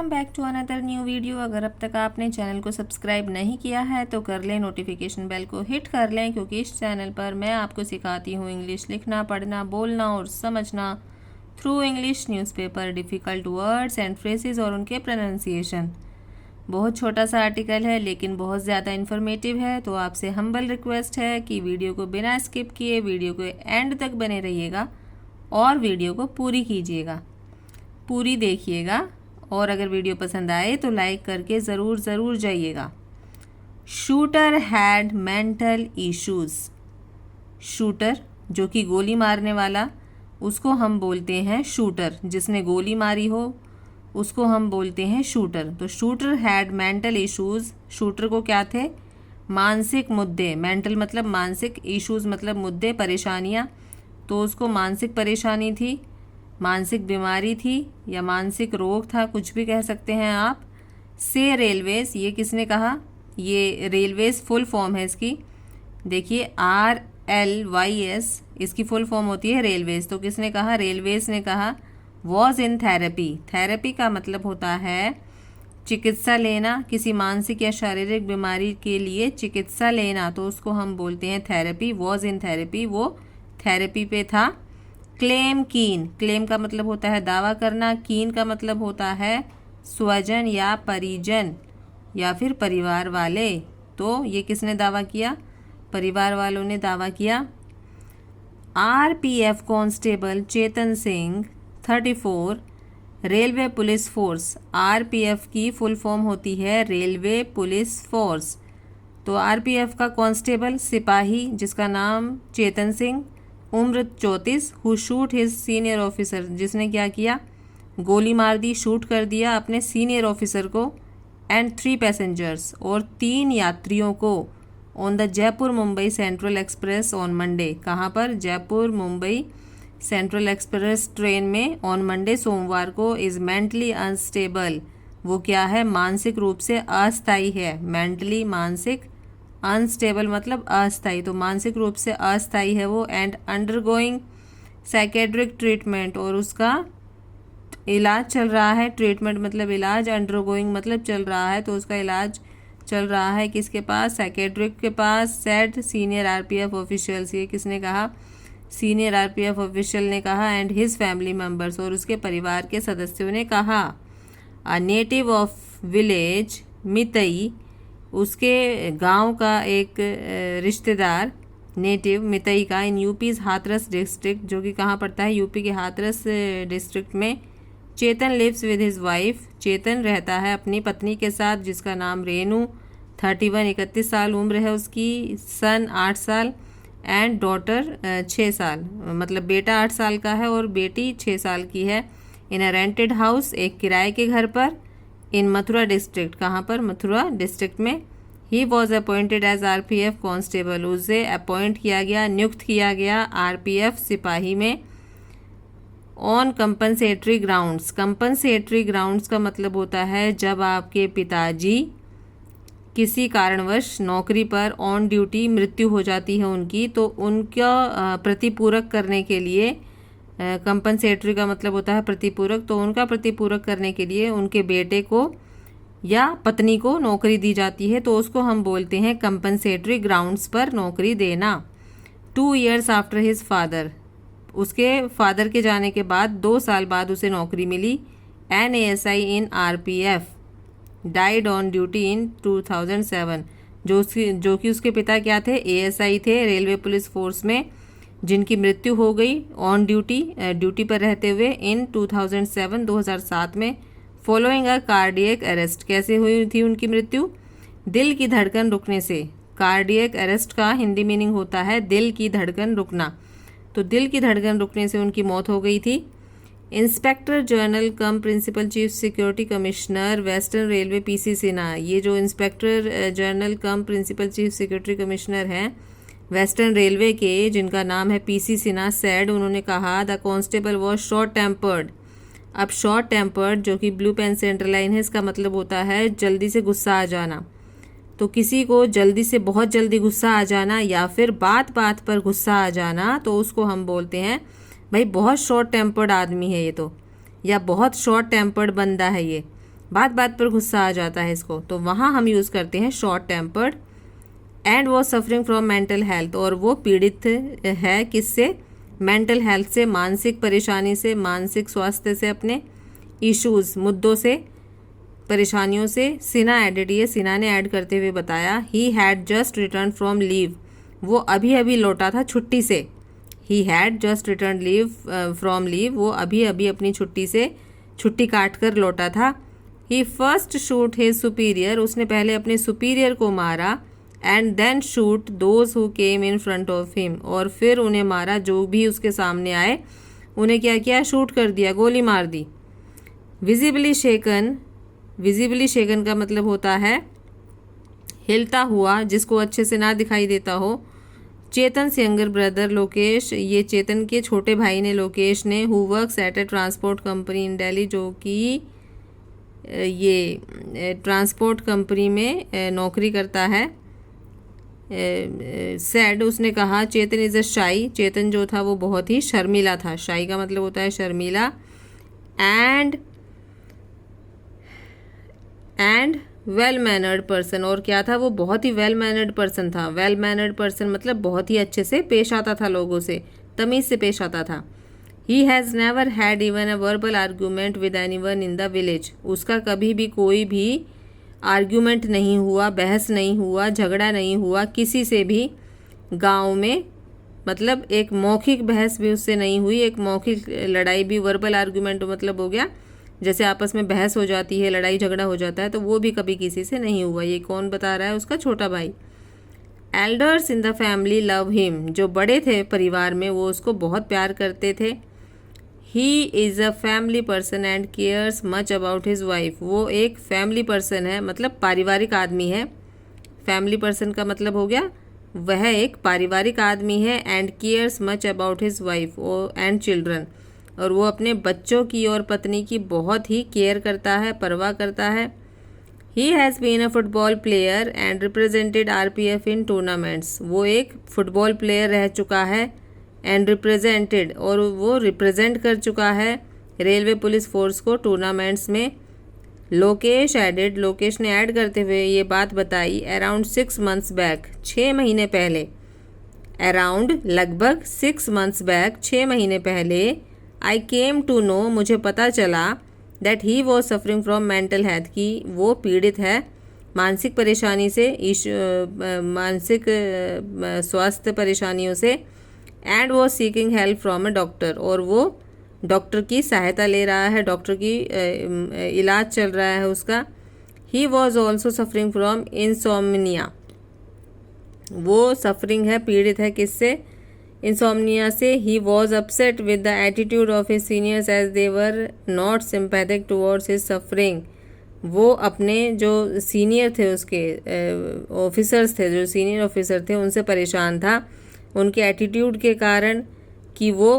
Welcome back to another new video. अगर अब तक आपने चैनल को सब्सक्राइब नहीं किया है तो कर लें, नोटिफिकेशन बेल को हिट कर लें, क्योंकि इस चैनल पर मैं आपको सिखाती हूँ इंग्लिश लिखना, पढ़ना, बोलना और समझना through English newspaper, difficult words and phrases और उनके प्रोनाउंसिएशन। बहुत छोटा सा आर्टिकल है लेकिन बहुत ज़्यादा इन्फॉर्मेटिव है, तो आपसे हम्बल रिक्वेस्ट है कि वीडियो को बिना स्किप किए वीडियो को एंड तक बने रहिएगा और वीडियो को पूरी कीजिएगा, पूरी देखिएगा। और अगर वीडियो पसंद आए तो लाइक करके ज़रूर जाइएगा। Shooter had mental issues. Shooter जो कि गोली मारने वाला, उसको हम बोलते हैं शूटर। जिसने गोली मारी हो उसको हम बोलते हैं शूटर। तो shooter had mental issues. Shooter को क्या थे? मानसिक मुद्दे। मेंटल मतलब मानसिक, इश्यूज़ मतलब मुद्दे, परेशानियाँ। तो उसको मानसिक परेशानी थी, मानसिक बीमारी थी या मानसिक रोग था, कुछ भी कह सकते हैं आप। से रेलवेज, ये किसने कहा? ये रेलवेज फुल फॉर्म है इसकी। देखिए RLYS इसकी फुल फॉर्म होती है रेलवेज। तो किसने कहा? रेलवेज ने कहा। Was in therapy. थेरेपी का मतलब होता है चिकित्सा लेना, किसी मानसिक या शारीरिक बीमारी के लिए चिकित्सा लेना, तो उसको हम बोलते हैं थेरेपी। वॉज इन थेरेपी, वो थेरेपी पे था। क्लेम कीन, क्लेम का मतलब होता है दावा करना, कीन का मतलब होता है स्वजन या परिजन या फिर परिवार वाले। तो ये किसने दावा किया? परिवार वालों ने दावा किया। RPF constable Chetan Singh 34 railway police force. RPF की फुल फॉर्म होती है रेलवे पुलिस फोर्स। तो RPF का कांस्टेबल सिपाही जिसका नाम चेतन सिंह, उम्र 34, who shoot his senior officer, जिसने क्या किया? गोली मार दी, शूट कर दिया अपने सीनियर ऑफिसर को। एंड 3 पैसेंजर्स, और 3 यात्रियों को। On the Jaipur Mumbai central express on Monday. कहाँ पर? Jaipur Mumbai central express train में ऑन मंडे, सोमवार को। इज मेंटली अनस्टेबल, वो क्या है? मानसिक रूप से अस्थायी है। मेंटली मानसिक, अनस्टेबल मतलब अस्थायी, तो मानसिक रूप से अस्थायी है वो। एंड अंडरगोइंग साइकेट्रिक ट्रीटमेंट, और उसका इलाज चल रहा है। ट्रीटमेंट मतलब इलाज, अंडरगोइंग मतलब चल रहा है, तो उसका इलाज चल रहा है किसके पास? साइकेट्रिक के पास। सेड सीनियर RPF ऑफिशियल्स, ये किसने कहा? सीनियर RPF ऑफिशियल ने कहा। एंड हिज फैमिली मेम्बर्स, और उसके परिवार के सदस्यों ने कहा। अ नेटिव ऑफ विलेज मितई, उसके गांव का एक रिश्तेदार, नेटिव मितई का, इन यूपीज हाथरस डिस्ट्रिक्ट, जो कि कहाँ पड़ता है? यूपी के हाथरस डिस्ट्रिक्ट में। चेतन लिव्स विद हिज वाइफ, चेतन रहता है अपनी पत्नी के साथ जिसका नाम रेनू। 31 31 साल उम्र है उसकी। सन 8 साल एंड डॉटर 6 साल, मतलब बेटा 8 साल का है और बेटी 6 साल की है। इन अ रेंटेड हाउस, एक किराए के घर पर। इन मथुरा डिस्ट्रिक्ट, कहाँ पर? मथुरा डिस्ट्रिक्ट में। He was appointed as RPF constable, उसे अपॉइंट किया गया, नियुक्त किया गया RPF सिपाही में। On compensatory grounds, compensatory grounds का मतलब होता है जब आपके पिताजी किसी कारणवश नौकरी पर ऑन ड्यूटी मृत्यु हो जाती है उनकी, तो उनका प्रतिपूरक करने के लिए, कंपनसेटरी का मतलब होता है प्रतिपूरक, तो उनका प्रतिपूरक करने के लिए उनके बेटे को या पत्नी को नौकरी दी जाती है, तो उसको हम बोलते हैं कंपनसेटरी ग्राउंड्स पर नौकरी देना। 2 years आफ्टर हिज फादर, उसके फादर के जाने के बाद 2 साल बाद उसे नौकरी मिली। एन ASI इन RPF died on duty in 2007, जो कि उसके पिता क्या थे? ASI थे रेलवे पुलिस फोर्स में, जिनकी मृत्यु हो गई ऑन ड्यूटी पर रहते हुए इन 2007 में। फॉलोइंग अ कार्डियक अरेस्ट, कैसे हुई थी उनकी मृत्यु? दिल की धड़कन रुकने से। कार्डियक अरेस्ट का हिंदी मीनिंग होता है दिल की धड़कन रुकना, तो दिल की धड़कन रुकने से उनकी मौत हो गई थी। Inspector general cum principal chief security commissioner western railway PC Sinha, ये जो inspector general cum principal chief security commissioner हैं वेस्टर्न रेलवे के, जिनका नाम है PC सिन्हा, सैड, उन्होंने कहा the constable was short tempered. अब शॉर्ट टेम्पर्ड जो कि ब्लू पेन से अंडरलाइन है, इसका मतलब होता है जल्दी से गुस्सा आ जाना। तो किसी को जल्दी से बहुत जल्दी गुस्सा आ जाना या फिर बात बात पर गुस्सा आ जाना, तो उसको हम बोलते हैं भाई बहुत शॉर्ट टेम्पर्ड आदमी है ये तो, या बहुत शॉर्ट टेम्पर्ड बंदा है ये। बात बात पर गुस्सा आ जाता है इसको, तो वहाँ हम यूज़ करते हैं short tempered. And was suffering from mental health, और वो पीड़ित है किससे, मेंटल हेल्थ से, मानसिक परेशानी से, मानसिक स्वास्थ्य से, अपने इश्यूज़ मुद्दों से, परेशानियों से। सिन्हा एडेड, ये सिन्हा ने ऐड करते हुए बताया, he had just return from leave, वो अभी अभी लौटा था छुट्टी से। He had just return leave from leave, वो अभी अभी अपनी छुट्टी से छुट्टी काट कर लौटा था। He first shoot his superior, उसने पहले अपने सुपीरियर को मारा। And then shoot those who came in front of him, और फिर उन्हें मारा जो भी उसके सामने आए, उन्हें क्या किया, शूट कर दिया, गोली मार दी। विजिबली शेकन, विजिबली शेकन का मतलब होता है हिलता हुआ, जिसको अच्छे से ना दिखाई देता हो। चेतन यंगर ब्रदर लोकेश, ये चेतन के छोटे भाई ने, लोकेश ने, who works at A transport company इन दिल्ली, जो कि ये ट्रांसपोर्ट कंपनी में नौकरी करता है। सैड, उसने कहा, चेतन इज़ अ शाई, चेतन जो था वो बहुत ही शर्मीला था। शाई का मतलब होता है शर्मीला। एंड वेल मैनर्ड पर्सन, और क्या था, वो बहुत ही वेल मैनर्ड पर्सन था। वेल मैनर्ड पर्सन मतलब बहुत ही अच्छे से पेश आता था, लोगों से तमीज़ से पेश आता था। He has never had even a verbal argument with anyone in the village, उसका कभी भी कोई भी आर्ग्यूमेंट नहीं हुआ, बहस नहीं हुआ, झगड़ा नहीं हुआ किसी से भी गांव में, मतलब एक मौखिक बहस भी उससे नहीं हुई, एक मौखिक लड़ाई भी। वर्बल आर्ग्यूमेंट मतलब हो गया जैसे आपस में बहस हो जाती है, लड़ाई झगड़ा हो जाता है, तो वो भी कभी किसी से नहीं हुआ। ये कौन बता रहा है, उसका छोटा भाई। Elders in the family love him, जो बड़े थे परिवार में वो उसको बहुत प्यार करते थे। He is a family person and cares much about his wife, वो एक फैमिली पर्सन है, मतलब पारिवारिक आदमी है। फैमिली पर्सन का मतलब हो गया वह एक पारिवारिक आदमी है। And cares much about his wife and children, और वो अपने बच्चों की और पत्नी की बहुत ही केयर करता है, परवाह करता है। He has been a football player and represented RPF in tournaments, वो एक फुटबॉल प्लेयर रह चुका है। एंड रिप्रेजेंटेड, और वो रिप्रेजेंट कर चुका है रेलवे पुलिस फोर्स को टूर्नामेंट्स में। लोकेश एडेड, लोकेश ने ऐड करते हुए ये बात बताई, अराउंड 6 months बैक, 6 महीने पहले। अराउंड लगभग 6 months बैक, 6 महीने पहले। आई केम टू नो, मुझे पता चला, that he was suffering from mental health, की वो पीड़ित है मानसिक परेशानी से, मानसिक स्वास्थ्य परेशानियों से। And was seeking help from a doctor, और वो डॉक्टर की सहायता ले रहा है, डॉक्टर की इलाज चल रहा है उसका। He was also suffering from insomnia, वो सफरिंग है, पीड़ित है किससे, इंसोमनिया से। He was upset with the attitude of his seniors as they were not sympathetic towards his suffering, वो अपने जो सीनियर थे, उसके ऑफिसर्स थे, जो सीनियर ऑफिसर थे, उनसे परेशान था उनके एटीट्यूड के कारण, कि वो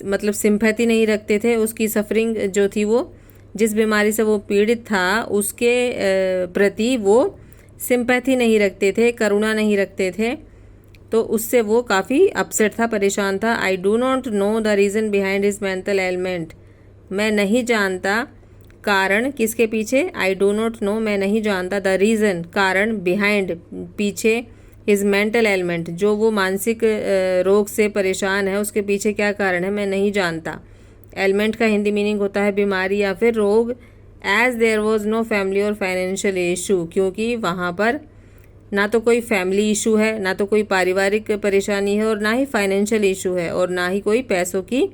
मतलब सिंपैथी नहीं रखते थे उसकी सफरिंग जो थी, वो जिस बीमारी से वो पीड़ित था उसके प्रति वो सिंपैथी नहीं रखते थे, करुणा नहीं रखते थे, तो उससे वो काफ़ी अपसेट था, परेशान था। I do not know the reason behind his mental element, मैं नहीं जानता कारण किसके पीछे, आई डू नॉट नो, मैं नहीं जानता, द रीज़न कारण, बिहाइंड पीछे, हिज मेंटल एलिमेंट जो वो मानसिक रोग से परेशान है उसके पीछे क्या कारण है, मैं नहीं जानता। एलिमेंट का हिंदी मीनिंग होता है बीमारी या फिर रोग। As there was no family और फाइनेंशियल इशू, क्योंकि वहाँ पर ना तो कोई फैमिली इशू है, ना तो कोई पारिवारिक परेशानी है, और ना ही फाइनेंशियल इशू है, और ना ही कोई पैसों की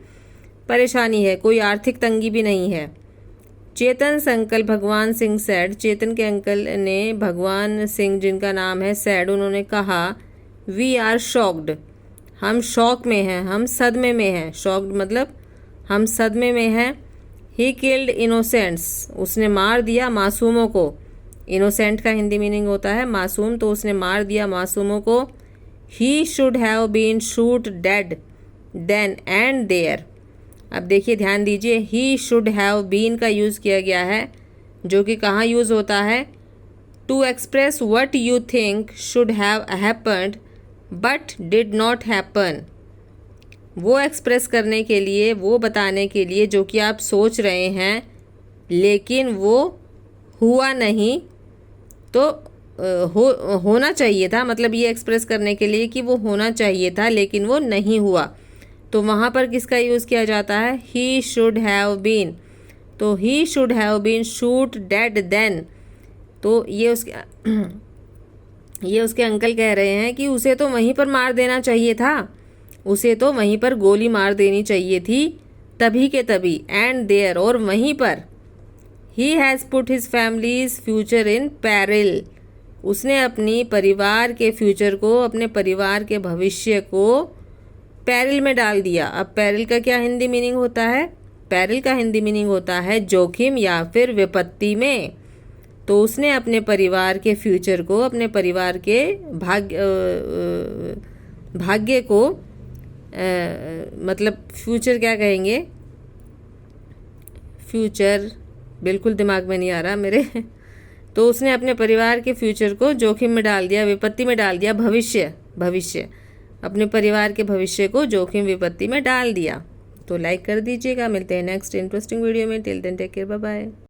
परेशानी है, कोई आर्थिक तंगी भी नहीं है। चेतन अंकल भगवान सिंह सैड, चेतन के अंकल ने, भगवान सिंह जिनका नाम है, सैड, उन्होंने कहा, वी आर शॉक्ड, हम शौक में हैं, हम सदमे में हैं। शॉक्ड मतलब हम सदमे में हैं। ही किल्ड इनोसेंट्स, उसने मार दिया मासूमों को। इनोसेंट का हिंदी मीनिंग होता है मासूम, तो उसने मार दिया मासूमों को। He should have been shoot dead then and there, अब देखिए ध्यान दीजिए, ही शुड हैव बीन का यूज़ किया गया है, जो कि कहाँ यूज़ होता है, to express what you think should have happened but did not happen, वो एक्सप्रेस करने के लिए, वो बताने के लिए जो कि आप सोच रहे हैं, लेकिन वो हुआ नहीं। तो होना चाहिए था, मतलब ये एक्सप्रेस करने के लिए कि वो होना चाहिए था लेकिन वो नहीं हुआ। तो वहाँ पर किसका यूज़ किया जाता है? He should have been. तो he should have been shoot dead then. तो ये उसके अंकल कह रहे हैं कि उसे तो वहीं पर मार देना चाहिए था, उसे तो वहीं पर गोली मार देनी चाहिए थी तभी के तभी। एंड देयर, और वहीं पर। He has put his families future in peril. उसने अपनी परिवार के फ्यूचर को, अपने परिवार के भविष्य को पैरिल में डाल दिया। अब पैरिल का क्या हिंदी मीनिंग होता है? पैरिल का हिंदी मीनिंग होता है जोखिम या फिर विपत्ति में। तो उसने अपने परिवार के फ्यूचर को, अपने परिवार के भाग्य को, मतलब फ्यूचर क्या कहेंगे, फ्यूचर बिल्कुल दिमाग में नहीं आ रहा मेरे तो उसने अपने परिवार के फ्यूचर को जोखिम में डाल दिया, विपत्ति में डाल दिया। भविष्य अपने परिवार के भविष्य को जोखिम विपत्ति में डाल दिया। तो लाइक कर दीजिएगा। मिलते हैं नेक्स्ट इंटरेस्टिंग वीडियो में। Till then take care, bye bye.